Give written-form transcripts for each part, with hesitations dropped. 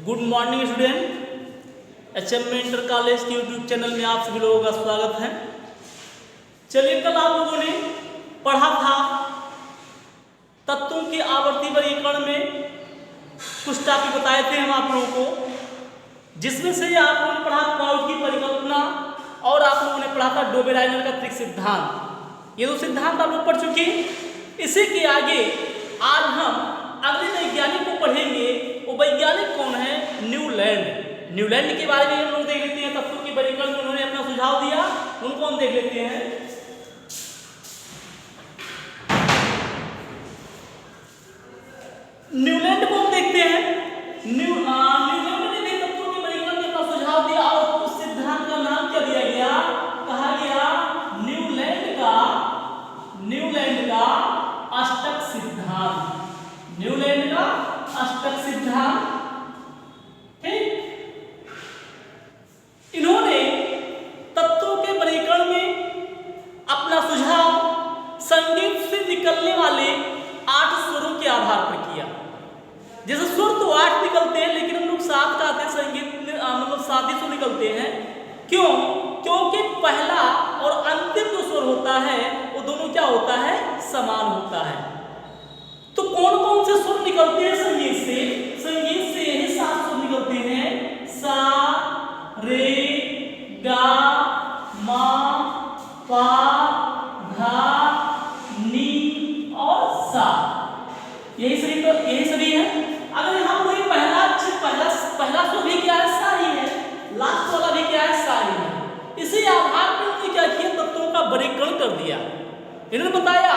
Good morning student. HM inter college के YouTube channel में आप सभी लोगों का स्वागत है। चलिए, कल आप लोगों ने पढ़ा था तत्वों के आवर्ती वर्गीकरण में कुछ टॉपिक बताए थे हम आप लोगों को, जिसमें से आप लोगों ने पढ़ा क्राउड की परिकल्पना और आप लोगों ने पढ़ा था डोबेराइनर का त्रिक सिद्धांत। ये दो सिद्धांत आप लोग पढ़ चुके हैं। इसी के आगे आज हम अगले वैज्ञानिक को पढ़ेंगे। वो वैज्ञानिक कौन है? न्यूलैंड। न्यूलैंड के बारे में हम लोग देख लेते हैं। तत्वों के वर्गीकरण में उन्होंने अपना सुझाव दिया, उनको हम देख लेते हैं। न्यूलैंड को हम देखते हैं। न्यूलैंड ने भी तत्वों के वर्गीकरण में अपना सुझाव दिया और उस सिद्धांत का नाम क्या दिया गया? कहा गया न्यूलैंड का अष्टक सिद्धांत। न्यूलैंड का अष्टक सिद्धांत। ठीक, इन्होंने तत्वों के वर्गीकरण में अपना सुझाव संगीत से निकलने वाले 8 स्वरों के आधार पर किया। जैसे सुर तो 8 निकलते हैं, लेकिन हम लोग 7 कहते हैं। संगीत मतलब 7 ही सुर निकलते हैं। क्यों? क्योंकि पहला और अंतिम जो स्वर होता है वो दोनों क्या होता है? समान होता है। तो कौन कौन से सुर निकलते हैं संगीत से? संगीत से यही 7 सुर निकलते हैं। सा, रे, गा, मा, पा, धा, नी और सा। यही सभी है। अगर हम कोई पहला सुर भी क्या है? सा ही है। लास्ट वाला भी क्या है? सा ही है। इसी आधार पर उन्होंने क्या किया? तत्वों का वर्गीकरण कर दिया। इन्होंने बताया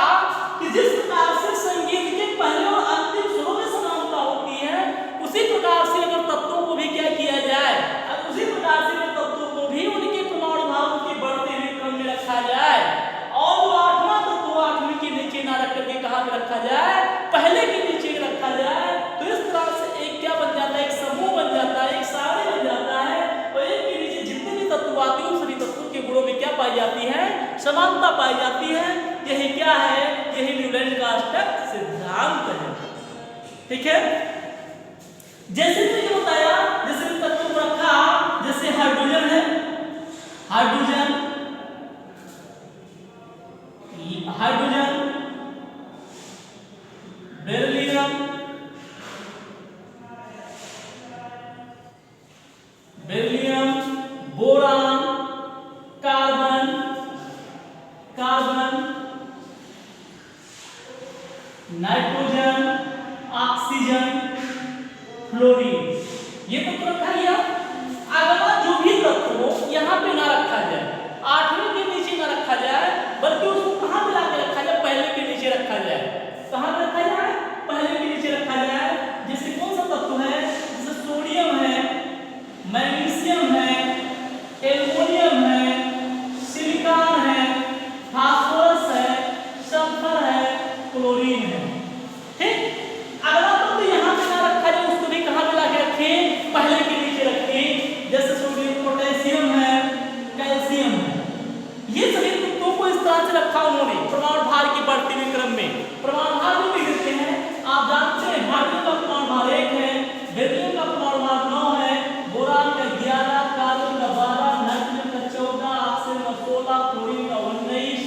कि जिस प्रकार से संगीत के पहले और अंतिम स्वरों में समानता होती है, उसी प्रकार से अगर तत्वों को भी क्या किया जाए, उसी प्रकार से तत्वों को भी उनके परमाणु भारों के बढ़ते हुए क्रम में रखा जाए और वो 8वां तत्व 8वें के नीचे ना रख करके कहाँ पे रखा जाए? पहले के नीचे रखा जाए। तो इस तरह से एक क्या बन जाता है? एक समूह बन जाता है, एक सारणी बन जाता है। और एक के नीचे जितने भी तत्व आते हैं, सभी तत्वों के गुणों में क्या पाई जाती है? समानता पाई जाती है। यही क्या है? यही न्यूलैंड का अष्टक सिद्धांत है। ठीक है। जैसे मैंने बताया, जैसे तत्वों को रखा, जैसे हाइड्रोजन है, hydrogen, beryllium, boron, carbon, nitrogen, oxygen, fluorine. ये तत्व रखा गया। अगला जो भी तत्व यहाँ पे ना रखा जाए, 8वें के नीचे ना रखा जाए, बल्कि उसको कहाँ पे लाके रखा जाए? पहले के नीचे रखा जाए। कहाँ पे रखा जाए? पहले के नीचे रखा जाए। जैसे कौन सा तत्व है? जैसे सोडियम है, मैग्नीशियम है, एल्युमिनियम है, सिलिकॉन है, फास्फोरस है, सल्फर है, क्लोरीन है। ठीक। अगला तत्व यहाँ पे ना रखा जाए, उसको भी कहाँ पे लाके रखें? पहले के नीचे रखें। जैसे सोडियम, पोटेशियम है, कैल्शियम है। ये सभी तत्वों को इस तरह से रखा उन्होंने परमाणु भार की बढ़ती हुई क्रम में। परमाणु भार जो भी देते हैं, आप जानते हैं हाइड्रोजन का परमाणु भार 1 है, बेरिलियम का परमाणु भार 9 है, बोरान का 11, कार्बन का 12, नाइट्रोजन का 14, ऑक्सीजन का 16, क्लोरीन का 19,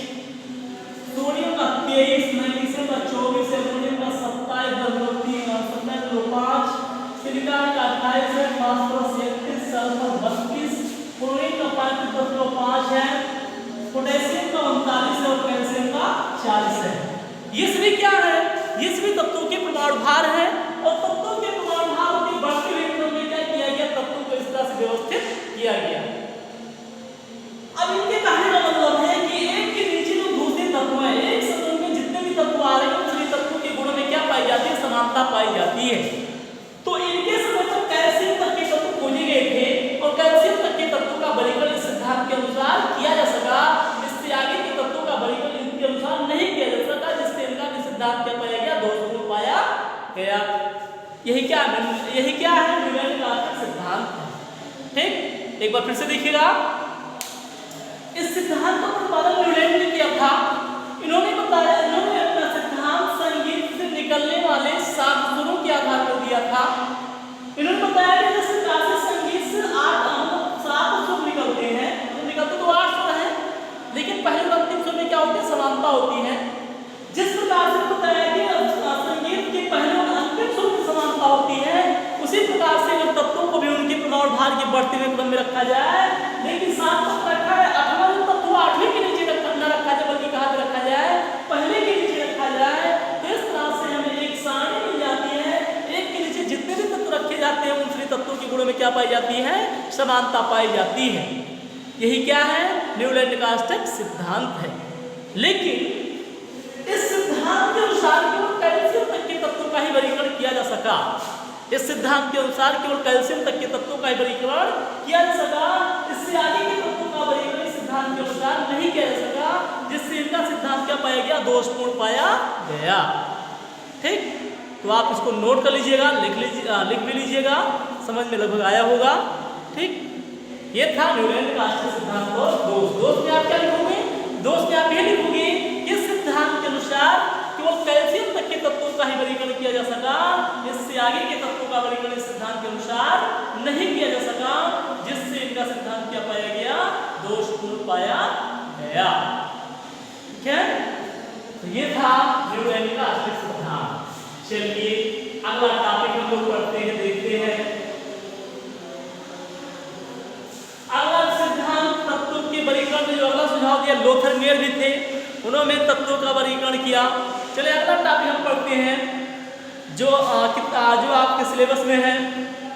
सोडियम का 23, मैग्नीशियम का 24, एल्युमिनियम का 27.5, सिलिकॉन का 28 है, फास्फोरस 31, सल्फर 32, क्लोरीन का 35.5 है, पोटेशियम का 39 है और कैल्शियम का 40 है। ये सभी क्या है? ये सभी तत्वों के परमाणु भार है। और तत्वों के परमाणु भार के बढ़ते हुए क्रम में क्या किया गया? तत्वों को इस तरह से व्यवस्थित किया गया। अब इनके कहने का मतलब है कि एक के नीचे जो दूसरे तत्व है, एक समूह में जितने भी तत्व आ रहे हैं, उन सभी तत्वों के गुणों में क्या पाई जाती है? समानता पाई जाती है। तो इनके समय तक कैल्शियम तक के तत्व खोजे गए थे और कैल्शियम तक के तत्वों का वर्गीकरण इस सिद्धांत के अनुसार किया जा सका। इससे आगे के तत्वों का वर्गीकरण इनके अनुसार नहीं किया जा सका, जिससे इनका सिद्धांत क्या पाया गया? दोषपूर्ण पाया गया। यही क्या है? न्यूलैंड का अष्टक सिद्धांत है। ठीक, एक बार फिर से देखिएगा। इस सिद्धांत का प्रतिपादन न्यूलैंड ने किया था। इन्होंने अपना सिद्धांत संगीत से निकलने वाले 7 सुरों के आधार पर दिया था। इन्होंने बताया कि समानता होती है, जिस प्रकार से बताया कि संगीत के पहले और अंतिम सुर की समानता होती है, उसी प्रकार से अगर तत्वों को भी उनके प्रमाण भार के बढ़ते हुए क्रम में रखा जाए, लेकिन सात तक रखा है, अथवा जो तत्व आठवीं के नीचे न रखा जाए बल्कि कहाँ पे रखा जाए, पहले के नीचे रखा जाए, तो इस तरह से हमें एक सारणी मिल जाती है। एक के नीचे जितने भी तत्व रखे जाते हैं उन सभी तत्वों के गुणों में क्या पाई जाती है, समानता पाई जाती है। यही क्या है, न्यूलैंड का अष्टक सिद्धांत है। लेकिन इस सिद्धांत के अनुसार केवल कैल्शियम तक के तत्वों का ही वर्गीकरण किया जा सका। इस सिद्धांत के अनुसार केवल कैल्शियम तक के तत्वों का ही वर्गीकरण किया जा सका। इससे आगे के तत्वों का वर्गीकरण इस सिद्धांत के अनुसार नहीं किया जा सका, जिससे इनका सिद्धांत क्या पाया गया, दोषपूर्ण पाया गया। ठीक, तो आप इसको नोट कर लीजिएगा, लिख भी लीजिएगा, समझ में लगभग आया होगा। ठीक, ये था न्यूलैंड का अष्टक सिद्धांत और दोष में आप क्या लिखोगे, दोष में आप ये लिखोगे कि सिद्धांत के अनुसार केवल कैल्शियम तक के तत्वों का ही वर्गीकरण किया जा सका, इससे आगे के तत्वों का वर्गीकरण इस सिद्धांत के अनुसार नहीं किया जा सका, जिससे इनका सिद्धांत क्या पाया गया, दोषपूर्ण पाया गया। ठीक है, तो ये था न्यूलैंड का अष्टक सिद्धांत। चलिए अगला टॉपिक हम लोग पढ़ते हैं, देखते हैं। अगला सिद्धांत तत्वों के वर्गीकरण में जो अगला सुझाव दिया, लोथरमेयर भी थे, उन्होंने तत्वों का वर्गीकरण किया। चलिए अगला टॉपिक हम पढ़ते हैं, जो आपके सिलेबस में है,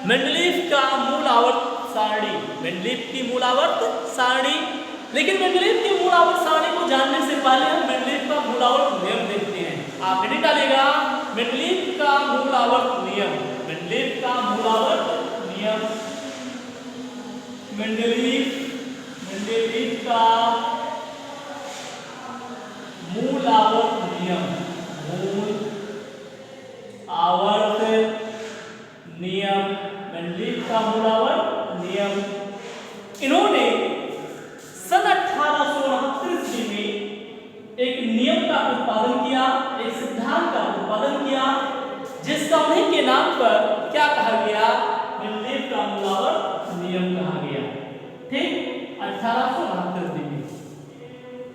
मेंडलीफ का मूल आवर्त सारणी। मेंडलीफ की मूल आवर्त सारणी। लेकिन मेंडलीफ की मूल आवर्त सारणी को जानने से पहले हम मेंडलीफ का मूल आवर्त नियम देखते हैं। आप हेडिंग डालिएगा, मेंडलीफ का मूल आवर्त नियम। मेंडलीफ का मूल आवर्त नियम। मेंडलीफ का मूल आवर्त नियम। मूल आवर्त नियम, मेंडलीफ का मूल आवर्त नियम। इन्होंने सन 1829 में एक नियम का उत्पादन किया, एक सिद्धांत का उत्पादन किया, जिसका उन्हीं के नाम पर क्या कहा गया, मेंडलीफ का मूल आवर्त नियम कहा गया। ठीक, 1829 में।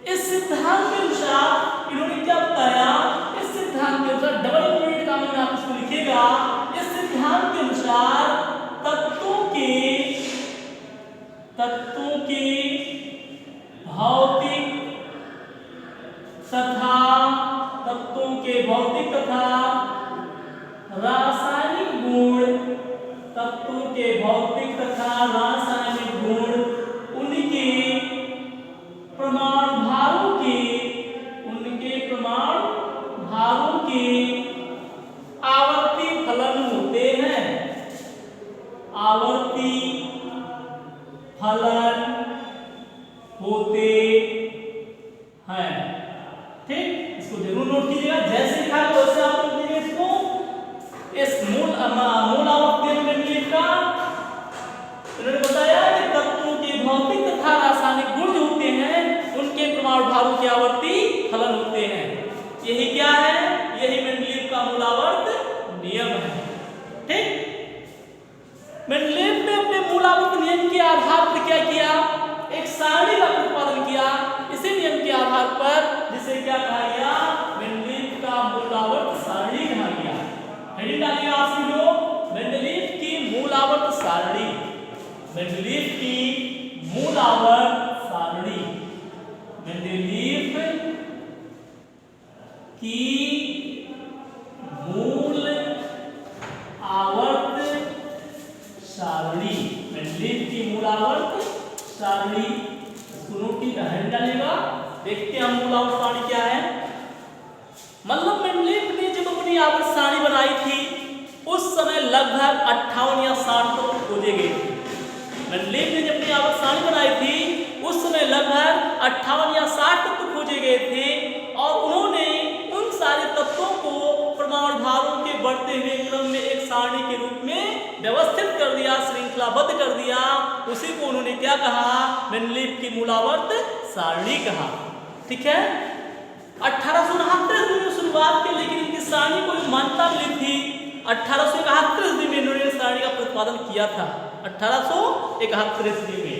इस सिद्धांत के अनुसार इन्होंने क्या बताया, इस सिद्धांत के अनुसार डबल यूनिट का में आप इसको लिखिएगा। इस सिद्धांत के अनुसार तत्वों के भौतिक तथा रासायनिक गुण, तत्वों के भौतिक तथा रासायनिक गुण, उनके प्रमाण भारों के आवर्ती फलन होते हैं। आवर्ती फलन होते हैं। ठीक, इसको जरूर नोट कीजिएगा, जैसे लिखा है वैसे आप लिख दीजिए इसको। इस मूल आवर्त नियम में मेंडलीफ का उन्होंने बताया कि तत्वों के भौतिक तथा रासायनिक गुण जो होते हैं उनके प्रमाण भारों के आवर्ती फलन होते हैं। यही क्या है, यही मेंडलीफ का मूल आवर्त नियम है। ठीक, मेंडलीफ ने अपने मूल आवर्त नियम के आधार पर क्या किया, एक सारणी का उत्पादन किया। इसी नियम के आधार पर जिसे क्या कहा गया, मेंडलीफ का मूल आवर्त सारणी कहा गया। हेडिंग डालिएगा आप सभी लोग, मेंडलीफ की मूल आवर्त सारणी। मेंडलीफ की मूल आवर्त सारणी। मेंडलीफ की मूल आवर्त सारणी। मेंडलीफ की मूल आवर्त सारणी, सुनो की हेडिंग डालिएगा। देखते हैं हम मूल आवर्त सारणी क्या है। मतलब मेंडलीफ ने जब अपनी आवर्त सारणी बनाई थी उस समय लगभग 58 या 60 तत्व खोजे गए थे। मेंडलीफ ने जब अपनी आवर्त सारणी बनाई थी उस समय लगभग 58 या 60 तत्व खोजे गए थे और उन्होंने उन सारे तत्वों को प्रमाण भारों के बढ़ते हुए क्रम में एक सारणी के रूप में व्यवस्थित कर दिया, श्रृंखलाबद्ध कर दिया। उसी को उन्होंने क्या कहा, मेंडलीफ की मूल आवर्त सारणी कहा। ठीक है, 1869 में शुरुआत की, लेकिन इनकी सारणी को मान्यता मिली थी 1871 में इन्होंने सारणी का प्रतिपादन किया था। 1871 में।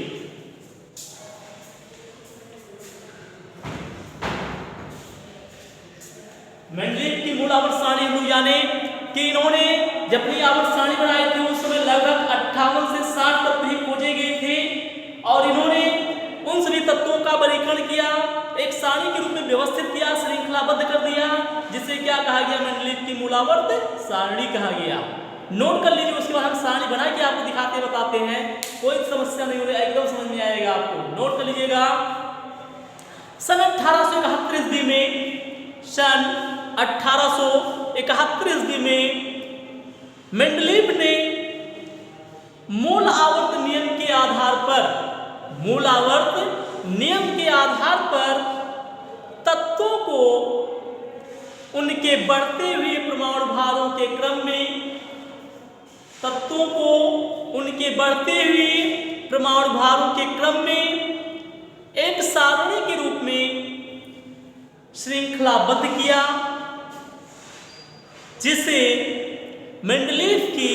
मूलावर्त सारणी हम लोग जाने कि इन्होंने जब अपनी आवर्त सारणी बनाई थी उस समय लगभग 58 से 60 तत्व ही खोजे गए थे और इन्होंने उन सभी तत्वों का वर्गीकरण किया, एक सारणी के रूप में व्यवस्थित किया, श्रृंखलाबद्ध कर दिया, जिसे क्या कहा गया, मेंडलीव की मूलावर्त सारणी कहा गया। नोट कर लीजिए, उसके बाद हम सारणी बना के आपको दिखाते बताते हैं, कोई समस्या नहीं होगी, एकदम समझ में आएगा आपको। नोट कर लीजिएगा, सन 1871 ईस्वी में, सन 1871 ईस्वी में मेंडलीव ने मूल आवर्त नियम के आधार पर, मूल आवर्त नियम के आधार पर तत्वों को उनके बढ़ते हुए परमाणु भारों के क्रम में, तत्वों को उनके बढ़ते हुए परमाणु भारों के क्रम में एक सारणी के रूप में श्रृंखलाबद्ध किया, जिसे मेंडलीव की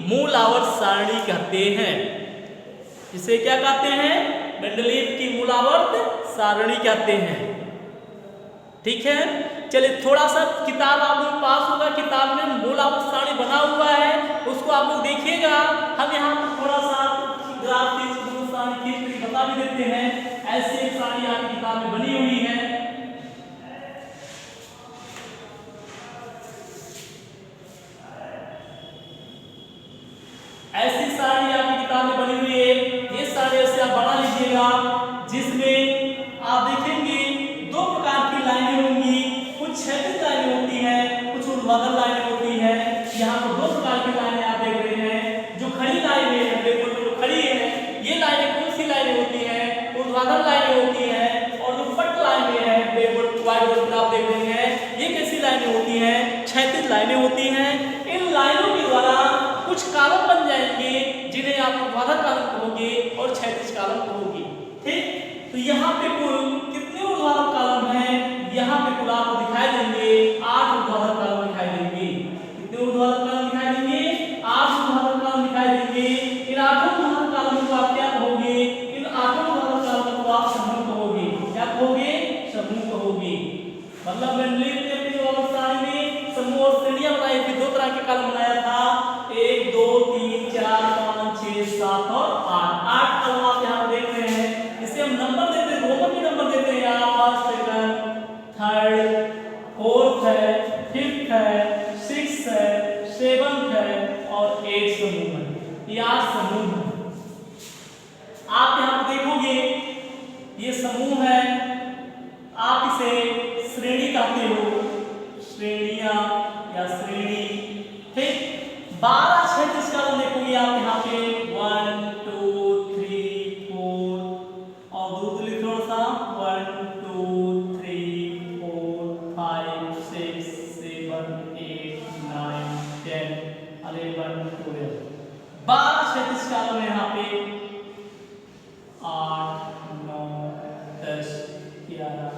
मूल आवर्त सारणी कहते हैं। इसे क्या कहते हैं, मेंडलीव की मूल आवर्त सारणी कहते हैं। ठीक है, चलिए थोड़ा सा किताब आप लोग पास होगा, किताब में मूल आवर्त सारणी बना हुआ है, उसको आप लोग देखिएगा। हम यहाँ पर थोड़ा सा ग्राफ सारणी खींच कर बता भी देते हैं, ऐसी एक सारणी आपकी किताब में बनी हुई है। ऐसी सारणी आपकी किताब में बनी हुई है, ये सारणी ऐसे आप बना लीजिएगा, जिसमें आप देखेंगे दो प्रकार की लाइनें होंगी, कुछ क्षैतिज लाइनें होती हैं, कुछ ऊर्ध्वाधर लाइनें होती हैं। यहाँ पर दो प्रकार की लाइनें आप देख रहे हैं, जो खड़ी लाइनें हैं, बिल्कुल जो खड़ी है, ये लाइनें कौन सी लाइनें होती हैं, ऊर्ध्वाधर लाइनें होती हैं, और जो पट लाइनें हैं, व्हाइट बोर्ड पर आप देख रहे हैं, ये कैसी लाइनें होती हैं, क्षैतिज लाइनें होती हैं। इन लाइनों के द्वारा कुछ कॉलम बन जाएंगे, जिन्हें आप ऊर्ध्वाधर कॉलम कहोगे और क्षैतिज कॉलम कहोगे। ठीक, तो यहाँ पे कुल कितने ऊर्ध्वाधर कॉलम हैं, यहाँ पे कुल आपको दिखाई देंगे 8 ऊर्ध्वाधर कॉलम दिखाई देंगे। कितने ऊर्ध्वाधर कॉलम दिखाई देंगे, 8 ऊर्ध्वाधर कॉलम दिखाई देंगे। इन 8 ऊर्ध्वाधर कॉलम को आप क्या कहोगे, इन 8 ऊर्ध्वाधर कॉलम को आप समूह कहोगे। क्या कहोगे, समूह कहोगे। मतलब मेंडलीव ने अपनी आवर्त सारणी में समूह और श्रेणियां बनाई थी, दो तरह के कॉलम बनाया था, 1 2 3 4 5 6 7 और 8 कॉलम आप यहाँ देख रहे हैं। इसे हम नंबर देते हैं, रोमन के नंबर देते हैं, यहाँ फर्स्ट सेकंड थर्ड फोर्थ है, फिफ्थ है, सिक्स है, सेवंथ है और 8 समूह है। ये 8 समूह है। आप यहाँ पर देखोगे ये समूह है, आप इसे श्रेणी कहते हो, श्रेणियां या श्रेणी। ठीक, 12 क्षैतिज कॉलम देखोगे आप यहाँ पे 1 2 3 4 और दूर लिख थोड़ा सा 1 2 3 4 5 6 7 8 9 10 11 12 12 क्षैतिज कॉलम है यहाँ पे, 8 9 10 11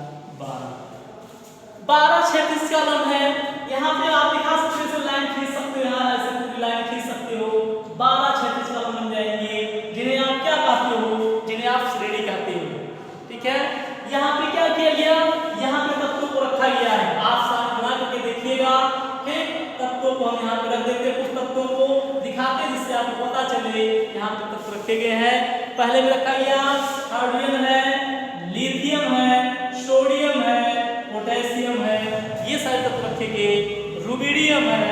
12 क्षैतिज कॉलम है। यहाँ पे आप दिखा सकते हो, लाइन खींच सकते हो, यहाँ ऐसे पूरी लाइन खींच सकते हो, 12 क्षैतिज कॉलम बन जाएंगे, जिन्हें आप क्या कहते हो, जिन्हें आप श्रेणी कहते हो। ठीक है, यहाँ पे क्या किया गया, यहाँ पे तत्वों को रखा गया है, आप सारणी बना करके देखिएगा। ठीक, तत्वों को हम यहाँ पे रख देते हैं, कुछ तत्वों को दिखाते हैं जिससे आपको पता चले यहाँ पे तत्व रखे गए हैं। पहले में रखा गया हाइड्रोजन है, लिथियम है, सोडियम है, पोटेशियम है, ये सारे तत्व रखे गए। रुबिडियम है,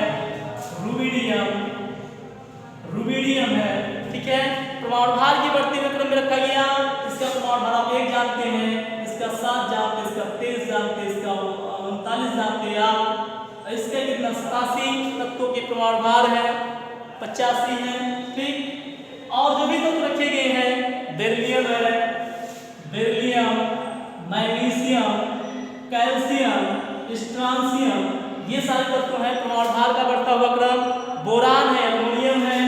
रुबिडियम है। ठीक है, परमाणु भार की बढ़ती हुए क्रम में रखा गया। इसका परमाणु भार आप 1 जानते हैं, इसका 7 जानते हैं, इसका 23 जानते हैं, इसका 39 जानते हैं आप। इसका कितना 87 तत्वों के परमाणु भार है, 85 है। ठीक, और जो भी तत्व रखे गए हैं, बेरिलियम है, बेरिलियम, मैग्नीशियम, कैल्शियम, स्ट्रांसियम, ये सारे तत्व हैं, परमाणु भार का बढ़ता हुआ क्रम। बोरान है, एल्युमिनियम है,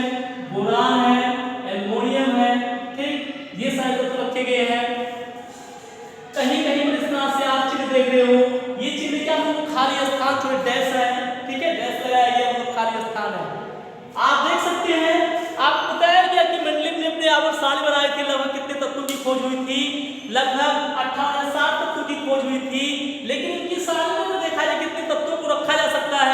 बोरान है, एल्युमिनियम है। ठीक, ये सारे तत्व रखे गए हैं। कहीं कहीं पर इस तरह से आप चिन्ह देख रहे हो, ये चिन्ह क्या है, खाली स्थान थोड़े डैश है। ठीक है, डैश लगाया गया, मतलब खाली स्थान है। आप देख सकते हैं, आपको बताया गया कि मेंडलीव ने अपने आवर्त सारणी बनाई थी, लगभग कितने तत्वों की खोज हुई थी, लगभग 58 60 तत्वों की खोज हुई थी। लेकिन इनकी सारणी में देखा जाए कितने तत्वों को रखा जा सकता है,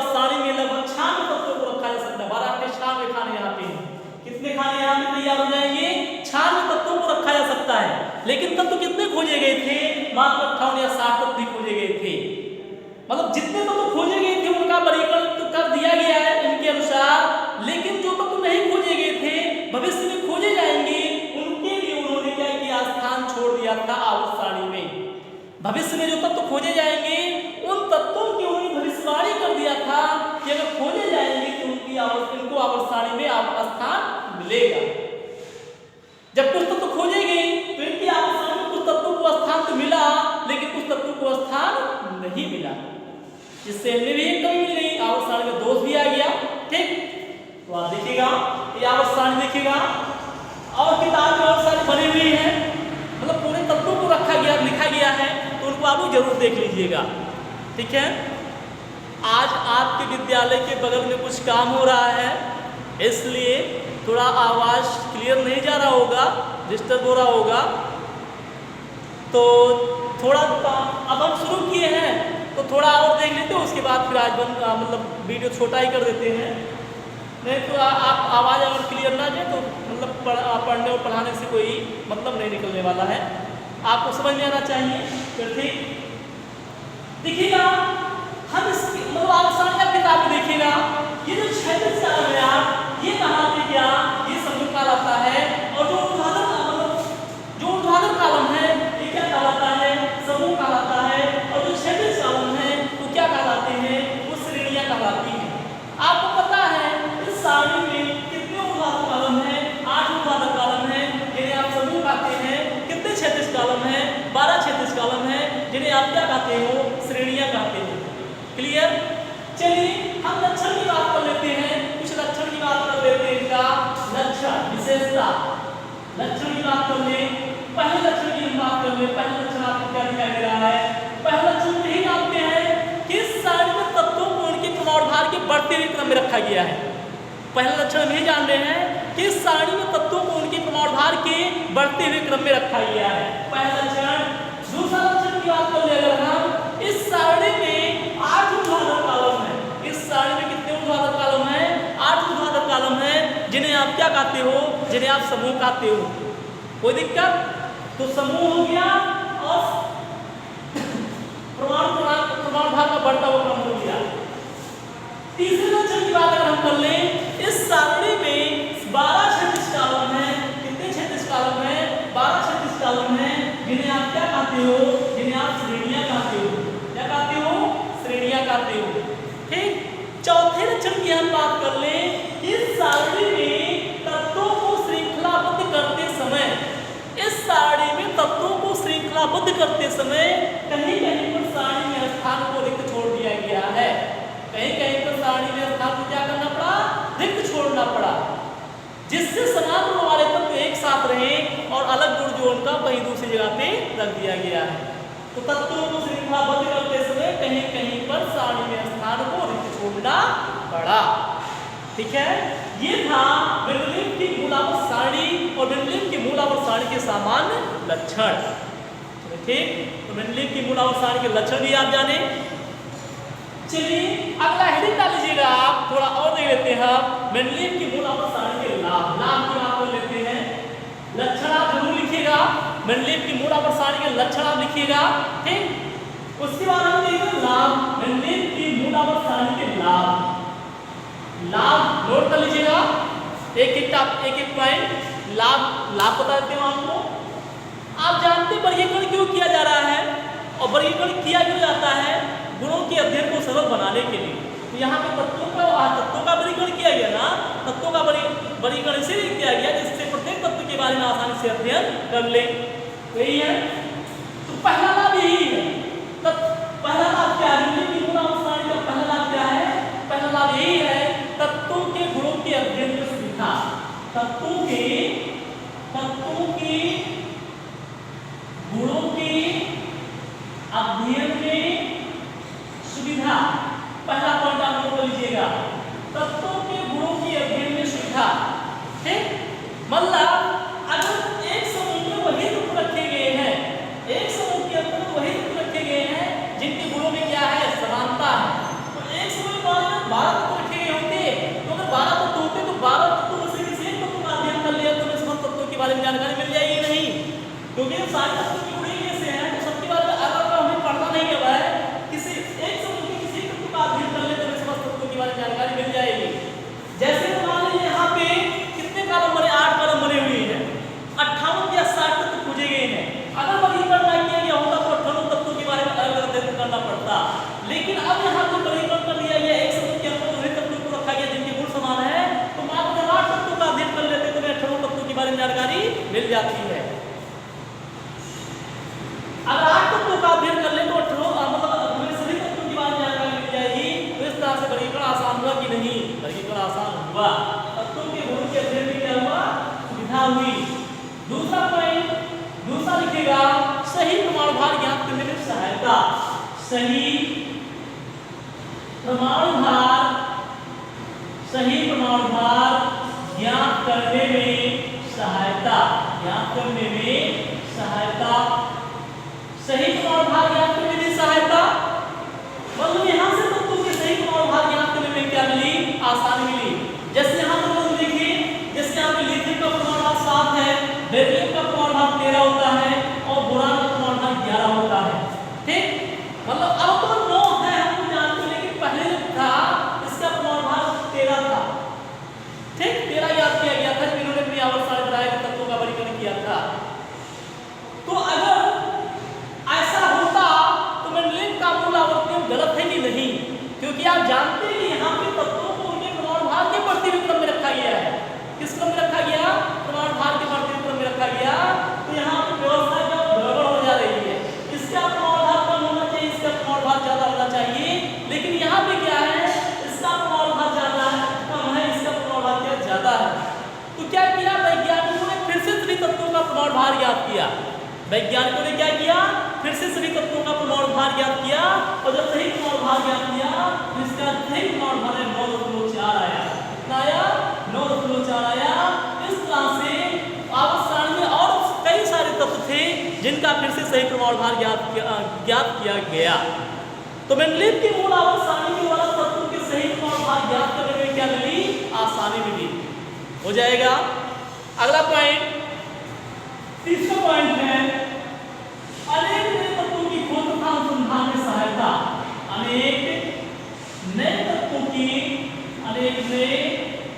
आवर्त सारणी में लगभग 96 तत्वों को रखा जा सकता है। 12 के 96 खाने यहाँ पे हैं। कितने खाने यहाँ पे तैयार हो जाएंगे? 96 तत्वों को रखा जा सकता है। लेकिन तत्व कितने खोजे गए थे? मात्र 58 या 60 तत्व ही खोजे गए थे। मतलब जितने तत्व खोजे गए थे उनका वर्गीकरण तो कर दिया गया है इनके अनुसार, लेकिन जो तत्व नहीं खोजे गए थे भविष्य में खोजे जाएंगे उनके लिए उन्होंने क्या किया? स्थान छोड़ दिया था आवर्त सारणी में। भविष्य में जो तत्व खोजे जाएंगे उन तत्वों की उन्होंने भविष्यवाणी कर दिया था कि अगर खोजे जाएंगे तो इनको आवर्त सारणी में स्थान मिलेगा। जब कुछ तत्व खोजे गए तो इनकी आवर्त सारणी में कुछ तत्वों को स्थान तो मिला, लेकिन कुछ तत्वों को स्थान नहीं मिला। इससे इनमें भी एक कमी मिल गई, आवर्त सारणी में दोष भी आ गया। ठीक, तो आप देखिएगा ये आवर्त सारणी देखिएगा और किताब में और सारी बनी हुई है, मतलब पूरे तत्वों को रखा गया लिखा गया है, तो उनको आप लोग जरूर देख लीजिएगा। ठीक है, आज आपके विद्यालय के बगल में कुछ काम हो रहा है, इसलिए थोड़ा आवाज़ क्लियर नहीं जा रहा होगा, डिस्टर्ब हो रहा होगा। तो थोड़ा अब हम शुरू किए हैं तो थोड़ा और देख लेते हैं, उसके बाद फिर आज मतलब वीडियो छोटा ही कर देते हैं। नहीं तो आप आवाज़ अगर क्लियर ना जाए तो मतलब पढ़ने और पढ़ाने से कोई मतलब नहीं निकलने वाला है, आपको समझ में आना चाहिए। फिर ठीक देखिएगा, हम इसकी मतलब आप सारे किताब में देखिएगा ये जो क्षैतिज कालम है आप ये कहलाते क्या? ये समूह कहलाता है। और जो ऊर्ध्वाधर कालम है ये क्या कहलाता है? समूह कहलाता है। और जो क्षैतिज कालम है वो क्या कहलाते हैं? वो श्रेणियां कहलाती हैं। आपको पता है इस सारणी में कितने ऊर्ध्वाधर कालम है? 8 ऊर्ध्वाधर कालम है जिन्हें आप समूह कहते हैं। कितने क्षैतिज कालम है? 12 क्षैतिज कालम है जिन्हें आप क्या कहते हो? श्रेणियां कहते हो। क्लियर? चलिए हम लक्षण की बात कर लेते हैं, कुछ लक्षण की बात कर लेते हैं। इनका लक्षण विशेषता लक्षण की बात कर ले। पहले लक्षण की हम बात कर ले। पहला लक्षण आपको क्या दिखाई दे रहा है? पहला लक्षण यही जानते हैं कि इस सारणी में तत्वों को उनके क्रमानुसार के बढ़ते हुए क्रम में रखा गया है। पहला लक्षण हम यही जान रहे हैं कि इस सारणी में तत्वों को उनके क्रमानुसार के बढ़ते हुए क्रम में रखा गया है। पहला लक्षण। दूसरा लक्षण की बात कर ले अगर हम, इस सारणी में 8 ऊर्ध्वाधर कालम है। इस सारणी में कितने ऊर्ध्वाधर कालम है? 8 ऊर्ध्वाधर कालम है जिन्हें आप क्या कहते हो? जिन्हें आप समूह कहते हो। कोई दिक्कत? तो समूह हो गया और प्रमाण भाग का बढ़ता हुआ क्रम हो गया। तीसरे लक्षण की बात अगर हम कर ले, इस सारणी में 12 क्षैतिज कालम है। कितने क्षैतिज कालम है? 12 क्षैतिज कालम है जिन्हें आप क्या कहते हो? जिन्हें आप श्रेणियां कहते हो। क्या कहते हो? श्रेणियां कहते हो। ठीक, चौथे लक्षण की हम बात कर ले, इस सारणी में तत्वों को श्रृंखलाबद्ध करते समय, इस सारणी में तत्वों को श्रृंखलाबद्ध करते समय कहीं कहीं पर सारणी में स्थान को रिक्त छोड़ दिया गया है। कहीं कहीं पर सारणी में स्थान को क्या करना पड़ा? रिक्त छोड़ना पड़ा, जिससे समान गुण वाले तत्व एक साथ रहे और अलग गुण जो उनका वही दूसरी जगह पे रख दिया गया है। तो तत्वों को श्रृंखलाबद्ध करते समय कहीं कहीं पर सारणी में स्थान को रिक्त छोड़ना पड़ा। ठीक है, ये था वृद्धलिंग की मूलावर्त सारणी और वृद्धलिंग की मूलावर्त सारणी के सामान्य लक्षण। ठीक, तो वृद्धलिंग की मूलावर्त सारणी के लक्षण भी आप जाने। चलिए अगला हेडिंग डाल लीजिएगा आप, थोड़ा और देख लेते हैं हम वृद्धलिंग की मूलावर्त सारणी के लाभ। लाभ की बात कर लेते हैं। लक्षण आप जरूर लिखिएगा, वृद्धलिंग की मूलावर्त सारणी के लक्षण आप लिखिएगा। ठीक, उसके बाद हम देखेंगे लाभ। वृद्धलिंग की मूलावर्त सारणी के लाभ। लाभ नोट कर लीजिएगा, एक पॉइंट। लाभ बता देते हैं आपको। आप जानते हैं वर्गीकरण क्यों किया जा रहा है और वर्गीकरण किया क्यों जाता है? गुणों के अध्ययन को सरल बनाने के लिए। तो यहाँ पे तत्वों का वर्गीकरण किया गया ना, तत्वों का वर्गीकरण इसीलिए किया गया जिससे प्रत्येक तत्व के बारे में आसानी से अध्ययन कर ले। तो यही है, तो पहला लाभ यही है। पहला लाभ क्या है? की मूलावर्त सारणी का पहला लाभ क्या है? पहला लाभ यही है, तत्वों के गुणों के अध्ययन में सुविधा। तत्वों के गुणों के अध्ययन में सुविधा। पहला पॉइंट आप नोट कर लीजिएगा, तत्वों के गुणों के अध्ययन में सुविधा। ठीक, मतलब अगर एक समूह में वही तत्व रखे गए हैं, एक समूह के अंदर वही तत्व रखे गए हैं जिनके गुणों में क्या है? समानता है। तो एक समूह में मिल जाती है। अगर 8 तत्वों का अध्ययन कर ले तो हमें सभी तत्वों की बात जानकारी मिल जाएगी। तो इस तरह से वर्गीकरण आसान हुआ कि नहीं? वर्गीकरण आसान हुआ। तत्वों के गुणों के अध्ययन में क्या हुआ? सुविधा हुई। दूसरा पॉइंट, दूसरा लिखेगा सही प्रमाण भार ज्ञात करने में सहायता। सही प्रमाण भार ज्ञात करने में सहायता। ज्ञात करने में सहायता। सही प्रमाण भार ज्ञात करने में सहायता मतलब यहाँ से तत्वों के सही प्रमाण भार ज्ञात करने में क्या मिली? आसानी मिली। जैसे यहाँ पर लोग देखिए, जैसे यहाँ पे लिथियम का प्रमाण भार 7 है, बेरिलियम का प्रमाण भार 13 होता है और बोरान का प्रमाण भार 11 होता है। ठीक, मतलब अब तो 9 है हम जानते हैं, लेकिन पहले जो था इसका प्रमाण भार 13 था। ठीक, 13 याद किया गया था, इन्होंने अपनी आवर्त सारणी बनाया कि तत्वों का वर्गीकरण किया था। तो अगर ऐसा होता तो मेंडलीव का मूल आवर्त नियम गलत है कि नहीं? क्योंकि आप जानते हैं कि यहाँ पे तत्वों को उनके प्रमाण भार के बढ़ते क्रम में रखा गया है। किस क्रम में रखा गया? प्रमाण भार के बढ़ते क्रम में रखा गया। तो यहाँ पे व्यवस्था क्या गड़बड़ हो जा रही है। इसका प्रमाण भार कम होना चाहिए, इसका प्रमाण भार ज्यादा होना चाहिए, लेकिन यहाँ पे क्या है? इसका प्रमाण भार ज्यादा है, कम है, इसका प्रमाण भार क्या ज्यादा है। तो क्या किया वैज्ञानिकों ने? फिर से सभी तत्वों का प्रमाण भार ज्ञात किया। वैज्ञानिकों ने क्या किया? फिर से सभी तत्वों का प्रमाण भार ज्ञात किया, और जब सही प्रमाण भार ज्ञात किया तो इसका सही प्रमाण भार 9.4 आया। कितना आया? 9.4 आया। इस तरह से आवर्त सारणी में और कई सारे तत्व थे जिनका फिर से सही प्रमाण भार ज्ञात किया गया। तो मेंडलीव की मूल आवर्त सारणी के द्वारा तत्वों के सही प्रमाण भार ज्ञात करने में क्या मिली? आसानी मिली। हो जाएगा। अगला पॉइंट, तीसरा पॉइंट है अनेक नए तत्वों की खोज तथा अनुसंधान में सहायता। अनेक नए तत्वों की खोज तथा अनुसंधान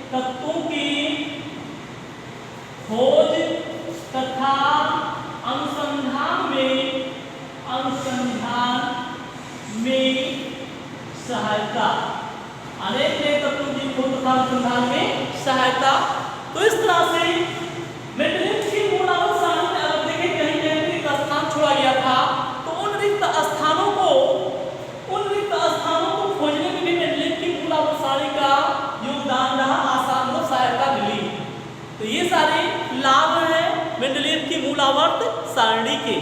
में सहायता। अनेक नए तत्वों की खोज तथा अनुसंधान में सहायता। तो इस तरह से मेंडलीव की मूल आवर्त सारणी में अगर देखें कहीं कहीं रिक्त स्थान छोड़ा गया था, तो उन रिक्त स्थानों को खोजने में भी मेंडलीव की मूल आवर्त सारणी का योगदान रहा, आसान और सहायता मिली। तो ये सारे लाभ हैं मेंडलीव की मूल आवर्त सारणी के।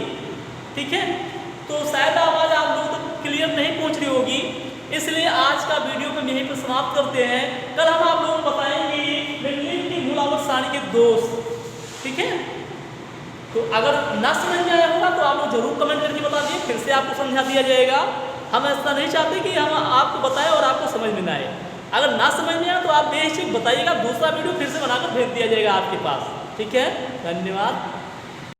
ठीक है, तो शायद आवाज आप लोगों तक क्लियर नहीं पहुंच रही होगी, इसलिए आज का वीडियो को यहीं पर समाप्त करते हैं। कल हम आप लोगों को बताएंगे मेंडलीव की मूल आवर्त सारणी के दोष। ठीक है, तो अगर ना समझ में आया होगा तो आप लोग जरूर कमेंट करके बता दिए, फिर से आपको समझा दिया जाएगा। हम ऐसा नहीं चाहते कि हम आपको बताएं और आपको समझ में ना आए। अगर ना समझ में आए तो आप बेहिचक बताइएगा, दूसरा वीडियो फिर से बनाकर भेज दिया जाएगा आपके पास। ठीक है, धन्यवाद।